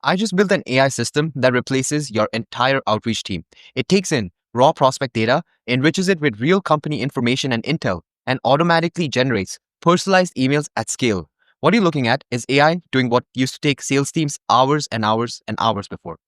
I just built an AI system that replaces your entire outreach team. It takes in raw prospect data, enriches it with real company information and intel, and automatically generates personalized emails at scale. What you're looking at is AI doing what used to take sales teams hours and hours and hours before.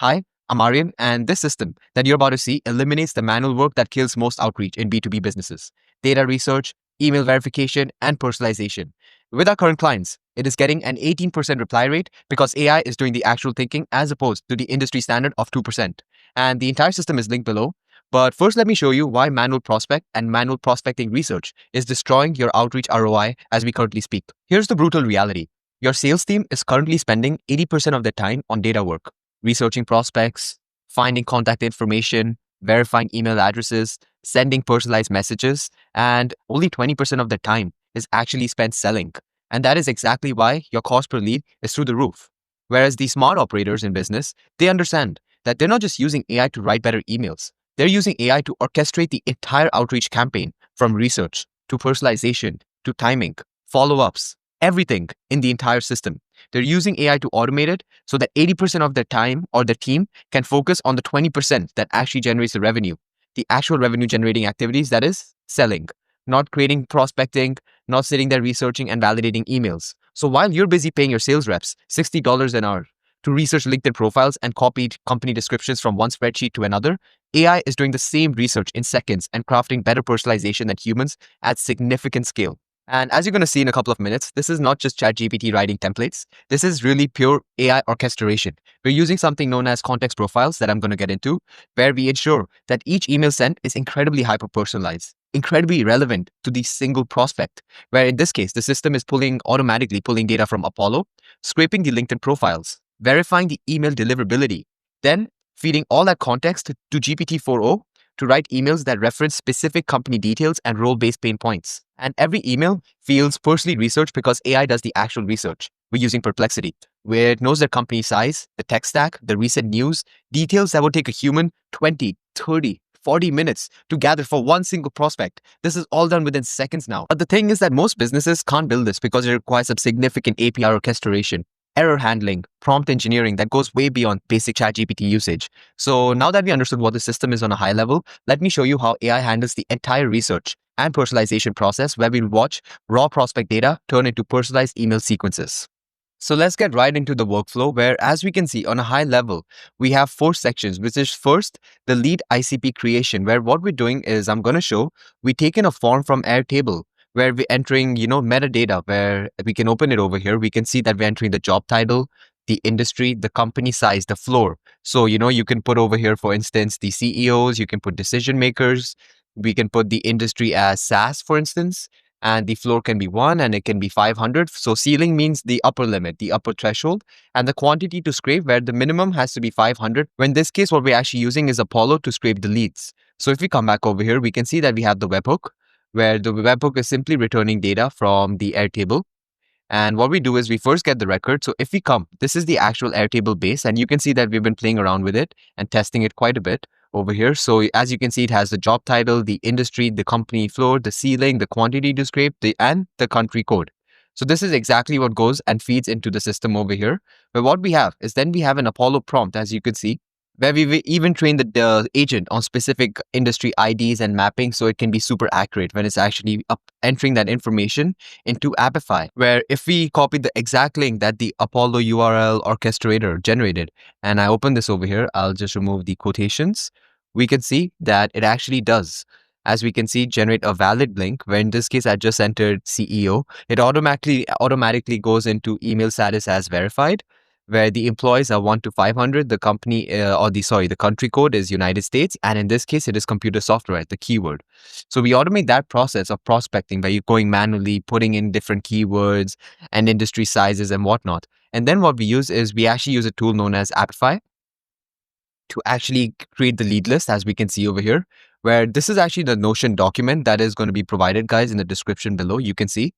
Hi, I'm Aryan, and this system that you're about to see eliminates the manual work that kills most outreach in B2B businesses: data research, email verification, and personalization. With our current clients, it is getting an 18% reply rate because AI is doing the actual thinking as opposed to the industry standard of 2%. And the entire system is linked below. But first, let me show you why manual prospect and manual prospecting research is destroying your outreach ROI as we currently speak. Here's the brutal reality. Your sales team is currently spending 80% of their time on data work, researching prospects, finding contact information, verifying email addresses, sending personalized messages, and only 20% of the time is actually spent selling. And that is exactly why your cost per lead is through the roof. Whereas the smart operators in business, they understand that they're not just using AI to write better emails. They're using AI to orchestrate the entire outreach campaign, from research to personalization to timing, follow-ups, everything in the entire system. They're using AI to automate it so that 80% of their time or their team can focus on the 20% that actually generates the revenue, the actual revenue generating activities, that is selling, not creating prospecting, not sitting there researching and validating emails. So while you're busy paying your sales reps $60 an hour to research LinkedIn profiles and copy company descriptions from one spreadsheet to another, AI is doing the same research in seconds and crafting better personalization than humans at significant scale. And as you're going to see in a couple of minutes, this is not just ChatGPT writing templates. This is really pure AI orchestration. We're using something known as context profiles that I'm going to get into, where we ensure that each email sent is incredibly hyper-personalized, incredibly relevant to the single prospect, where in this case, the system is automatically pulling data from Apollo, scraping the LinkedIn profiles, verifying the email deliverability, then feeding all that context to GPT-4o to write emails that reference specific company details and role-based pain points. And every email feels personally researched because AI does the actual research. We're using Perplexity, where it knows their company size, the tech stack, the recent news, details that would take a human 20, 30, 40 minutes to gather for one single prospect. This is all done within seconds now. But the thing is that most businesses can't build this because it requires some significant API orchestration, error handling, prompt engineering that goes way beyond basic ChatGPT usage. So now that we understood what the system is on a high level, let me show you how AI handles the entire research and personalization process, where we'll watch raw prospect data turn into personalized email sequences. So let's get right into the workflow, where, as we can see on a high level, we have 4 sections, which is first, the lead ICP creation, where what we're doing is I'm going to show we take in a form from Airtable, where we're entering, metadata, where we can open it over here. We can see that we're entering the job title, the industry, the company size, the floor. So, you can put over here, for instance, the CEOs, you can put decision makers. We can put the industry as SaaS, for instance, and the floor can be 1 and it can be 500. So ceiling means the upper limit, the upper threshold, and the quantity to scrape, where the minimum has to be 500. In this case, what we're actually using is Apollo to scrape the leads. So if we come back over here, we can see that we have the webhook, where the webhook is simply returning data from the Airtable. And what we do is we first get the record. So if we come, this is the actual Airtable base, and you can see that we've been playing around with it and testing it quite a bit over here. So as you can see, it has the job title, the industry, the company floor, the ceiling, the quantity to scrape, and the country code. So this is exactly what goes and feeds into the system over here. But what we have is then we have an Apollo prompt, as you could see, where we've even trained the agent on specific industry IDs and mapping, so it can be super accurate when it's actually entering that information into Apify, where if we copy the exact link that the Apollo URL orchestrator generated, and I open this over here, I'll just remove the quotations, we can see that it actually does. As we can see, generate a valid link, where in this case, I just entered CEO. It automatically goes into email status as verified, where the employees are 1 to 500, the company, the country code is United States, and in this case, it is computer software, the keyword. So we automate that process of prospecting by you going manually, putting in different keywords and industry sizes and whatnot. And then what we use is we actually use a tool known as Apify to actually create the lead list, as we can see over here, where this is actually the Notion document that is going to be provided, guys, in the description below. You can see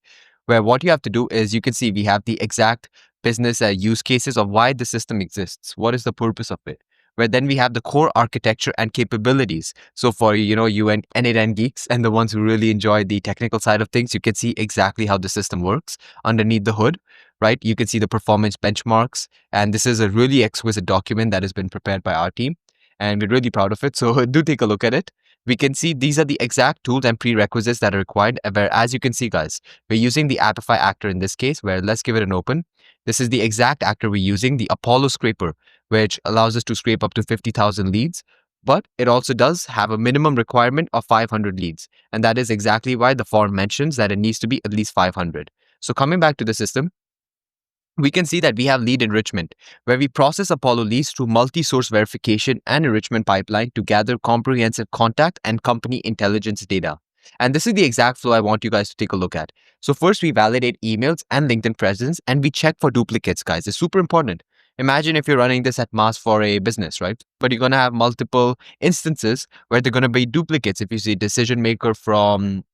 where what you have to do is you can see we have the exact business use cases of why the system exists. What is the purpose of it? Where then we have the core architecture and capabilities. So for, you and N8N geeks and the ones who really enjoy the technical side of things, you can see exactly how the system works underneath the hood, right? You can see the performance benchmarks. And this is a really exquisite document that has been prepared by our team. And we're really proud of it. So do take a look at it. We can see these are the exact tools and prerequisites that are required. Where, as you can see, guys, we're using the Apify actor in this case, where let's give it an open. This is the exact actor we're using, the Apollo scraper, which allows us to scrape up to 50,000 leads. But it also does have a minimum requirement of 500 leads. And that is exactly why the form mentions that it needs to be at least 500. So coming back to the system, we can see that we have lead enrichment, where we process Apollo leads through multi-source verification and enrichment pipeline to gather comprehensive contact and company intelligence data. And this is the exact flow I want you guys to take a look at. So first we validate emails and LinkedIn presence, and we check for duplicates, guys. It's super important. Imagine if you're running this at mass for a business, right? But you're going to have multiple instances where they're going to be duplicates. If you see decision maker from,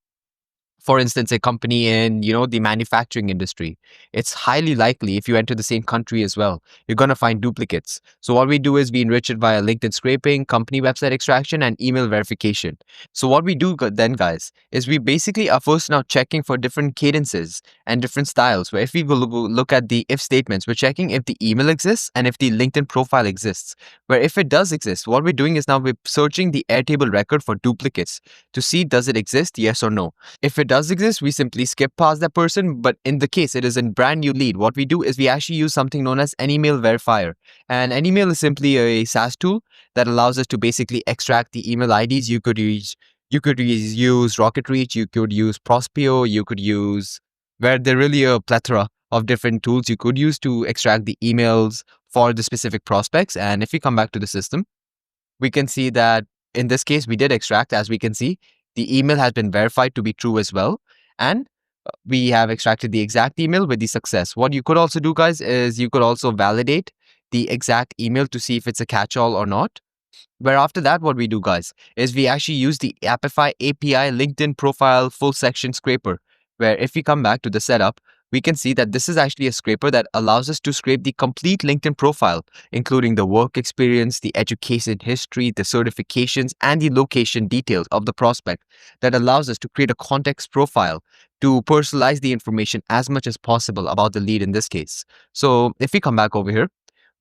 for instance, a company in, the manufacturing industry, it's highly likely if you enter the same country as well, you're going to find duplicates. So what we do is we enrich it via LinkedIn scraping, company website extraction, and email verification. So what we do then, guys, is we basically are first now checking for different cadences and different styles, where if we will look at the if statements, we're checking if the email exists and if the LinkedIn profile exists. Where if it does exist, what we're doing is now we're searching the Airtable record for duplicates to see does it exist, yes or no. If it does exist, we simply skip past that person. But in the case it is a brand new lead, what we do is we actually use something known as AnyMail Verifier. And AnyMail is simply a SaaS tool that allows us to basically extract the email IDs. You could use Rocket Reach, you could use Prospeo, you could use, where there really a plethora of different tools you could use to extract the emails for the specific prospects. And if we come back to the system, we can see that in this case, we did extract. As we can see, the email has been verified to be true as well. And we have extracted the exact email with the success. What you could also do, guys, is you could also validate the exact email to see if it's a catch-all or not. Where after that, what we do, guys, is we actually use the Apify API LinkedIn profile full section scraper, where if we come back to the setup, we can see that this is actually a scraper that allows us to scrape the complete LinkedIn profile, including the work experience, the education history, the certifications, and the location details of the prospect. That allows us to create a context profile to personalize the information as much as possible about the lead in this case. So if we come back over here,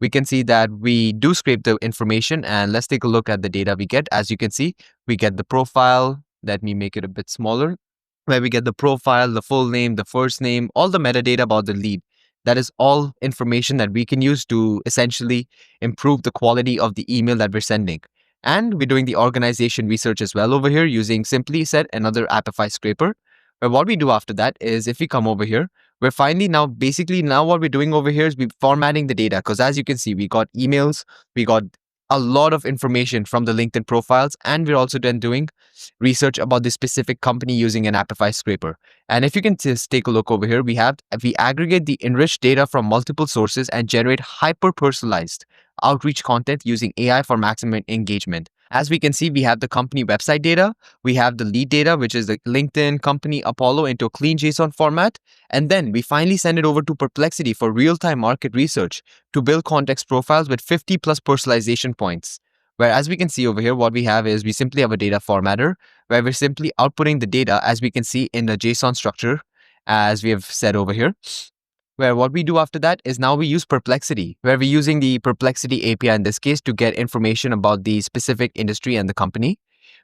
we can see that we do scrape the information, and let's take a look at the data we get. As you can see, we get the profile. Let me make it a bit smaller, where we get the profile, the full name, the first name, all the metadata about the lead. That is all information that we can use to essentially improve the quality of the email that we're sending. And we're doing the organization research as well over here using Simply Set, another Apify scraper. But what we do after that is if we come over here, we're finally now basically now what we're doing over here is we're formatting the data, because as you can see, we got emails, we got a lot of information from the LinkedIn profiles, and we're also then doing research about this specific company using an Apify scraper. And if you can just take a look over here, we aggregate the enriched data from multiple sources and generate hyper personalized outreach content using AI for maximum engagement. As we can see, we have the company website data, we have the lead data, which is the LinkedIn company Apollo, into a clean JSON format. And then we finally send it over to Perplexity for real-time market research to build context profiles with 50 plus personalization points. Where as we can see over here, what we have is we simply have a data formatter where we're simply outputting the data, as we can see in the JSON structure, as we have said over here. Where what we do after that is now we use Perplexity, where we're using the Perplexity API in this case to get information about the specific industry and the company.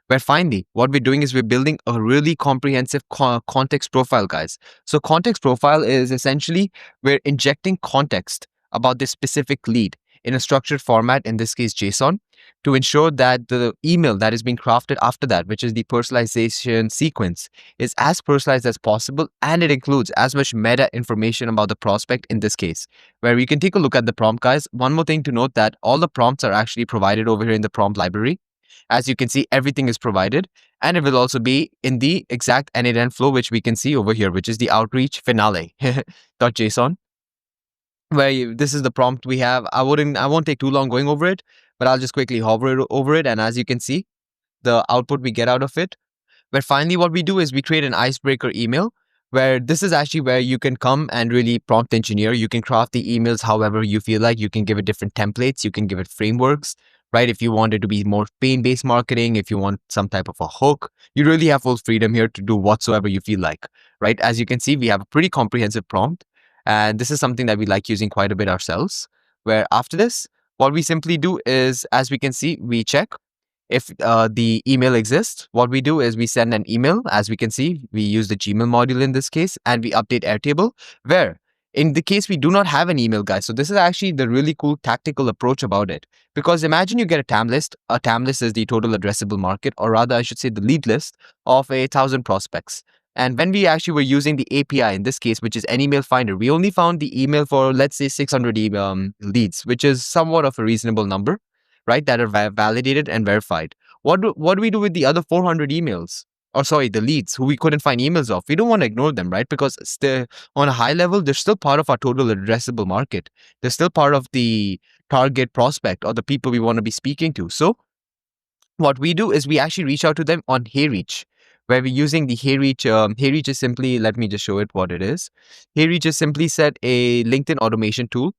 Where finally, what we're doing is we're building a really comprehensive context profile, guys. So context profile is essentially we're injecting context about this specific lead in a structured format, in this case JSON, to ensure that the email that is being crafted after that, which is the personalization sequence, is as personalized as possible, and it includes as much meta information about the prospect in this case. Where we can take a look at the prompt, guys. One more thing to note, that all the prompts are actually provided over here in the prompt library. As you can see, everything is provided, and it will also be in the exact end-to-end flow, which we can see over here, which is the outreach finale .json, where this is the prompt we have. I won't take too long going over it, but I'll just quickly hover over it, and as you can see, the output we get out of it. Where finally what we do is we create an icebreaker email, where this is actually where you can come and really prompt engineer. You can craft the emails however you feel like. You can give it different templates, you can give it frameworks, right? If you want it to be more pain-based marketing, if you want some type of a hook, you really have full freedom here to do whatsoever you feel like, right? As you can see, we have a pretty comprehensive prompt. And this is something that we like using quite a bit ourselves, where after this, what we simply do is, as we can see, we check if the email exists. What we do is we send an email. As we can see, we use the Gmail module in this case, and we update Airtable, where in the case we do not have an email, guys. So this is actually the really cool tactical approach about it. Because imagine you get a TAM list. A TAM list is the total addressable market, or rather, I should say the lead list of 1,000 prospects. And when we actually were using the API in this case, which is an email finder, we only found the email for, let's say, 600 leads, which is somewhat of a reasonable number, right? That are validated and verified. What do we do with the other 400 emails? Or sorry, the leads who we couldn't find emails of? We don't want to ignore them, right? Because still, on a high level, they're still part of our total addressable market. They're still part of the target prospect or the people we want to be speaking to. So what we do is we actually reach out to them on HeyReach, where we're using the HeyReach. HeyReach is simply, let me just show it what it is. HeyReach is simply set a LinkedIn automation tool.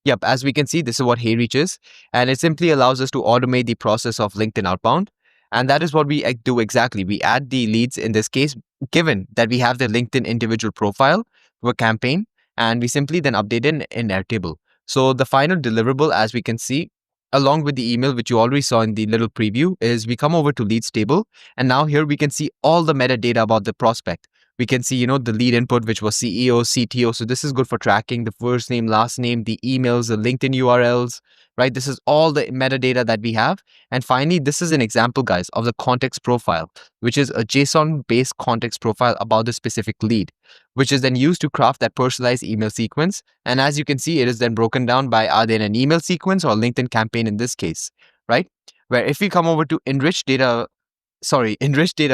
Yep, as we can see, this is what HeyReach is, and it simply allows us to automate the process of LinkedIn outbound. And that is what we do exactly. We add the leads in this case, given that we have the LinkedIn individual profile for campaign, and we simply then update in Airtable. So the final deliverable, as we can see, along with the email, which you already saw in the little preview, is we come over to leads table, and now here we can see all the metadata about the prospect. We can see, the lead input, which was CEO, CTO. So this is good for tracking the first name, last name, the emails, the LinkedIn URLs, right? This is all the metadata that we have. And finally, this is an example, guys, of the context profile, which is a JSON-based context profile about the specific lead, which is then used to craft that personalized email sequence. And as you can see, it is then broken down by are they in an email sequence or LinkedIn campaign in this case, right? Where if we come over to enrich data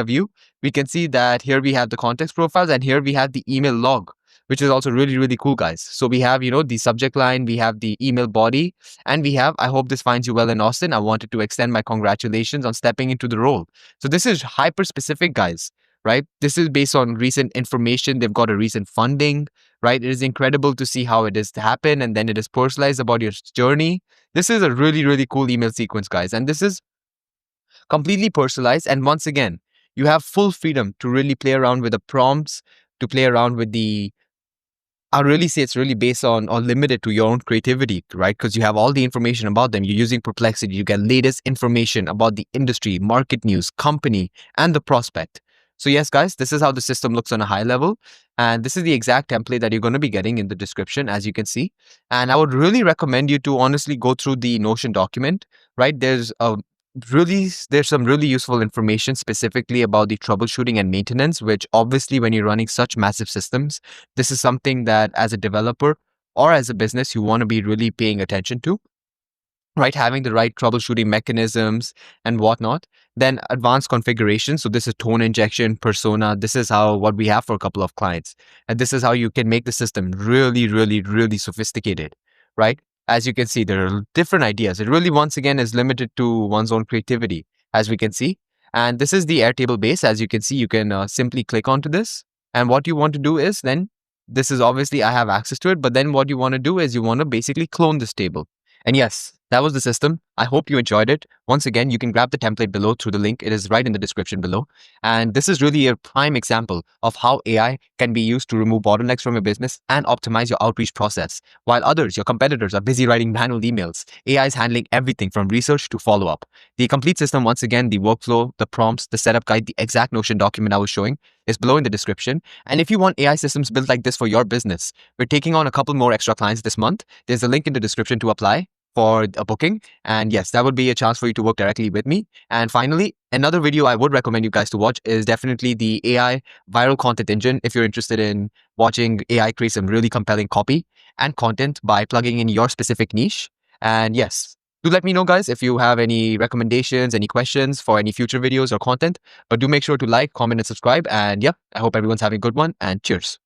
view, we can see that here we have the context profiles and here we have the email log, which is also really, really cool, guys. So we have, the subject line, we have the email body, and we have, I hope this finds you well in Austin. I wanted to extend my congratulations on stepping into the role. So this is hyper specific, guys, right? This is based on recent information. They've got a recent funding, right? It is incredible to see how it is to happen. And then it is personalized about your journey. This is a really, really cool email sequence, guys. And this is completely personalized. And once again, you have full freedom to really play around with the prompts, to play around with the I'll really say it's really based on or limited to your own creativity, right? Because you have all the information about them. You're using Perplexity. You get latest information about the industry, market news, company, and the prospect. So yes, guys, this is how the system looks on a high level. And this is the exact template that you're going to be getting in the description, as you can see. And I would really recommend you to honestly go through the Notion document, right? There's some really useful information specifically about the troubleshooting and maintenance, which obviously when you're running such massive systems, this is something that as a developer or as a business, you want to be really paying attention to, right? Having the right troubleshooting mechanisms and whatnot. Then advanced configuration. So this is tone injection, persona. This is what we have for a couple of clients. And this is how you can make the system really, really, really sophisticated, right? As you can see, there are different ideas. It really, once again, is limited to one's own creativity, as we can see. And this is the Airtable base. As you can see, you can simply click onto this. And what you want to do is then, this is obviously, I have access to it, but then what you want to do is you want to basically clone this table. And yes, that was the system. I hope you enjoyed it. Once again, you can grab the template below through the link. It is right in the description below. And this is really a prime example of how AI can be used to remove bottlenecks from your business and optimize your outreach process. While others, your competitors, are busy writing manual emails, AI is handling everything from research to follow-up. The complete system, once again, the workflow, the prompts, the setup guide, the exact Notion document I was showing is below in the description. And if you want AI systems built like this for your business, we're taking on a couple more extra clients this month. There's a link in the description to apply for a booking. And yes, that would be a chance for you to work directly with me. And finally, another video I would recommend you guys to watch is definitely the AI viral content engine. If you're interested in watching AI create some really compelling copy and content by plugging in your specific niche. And yes, do let me know, guys, if you have any recommendations, any questions for any future videos or content. But do make sure to like, comment, and subscribe. And yeah, I hope everyone's having a good one, and cheers.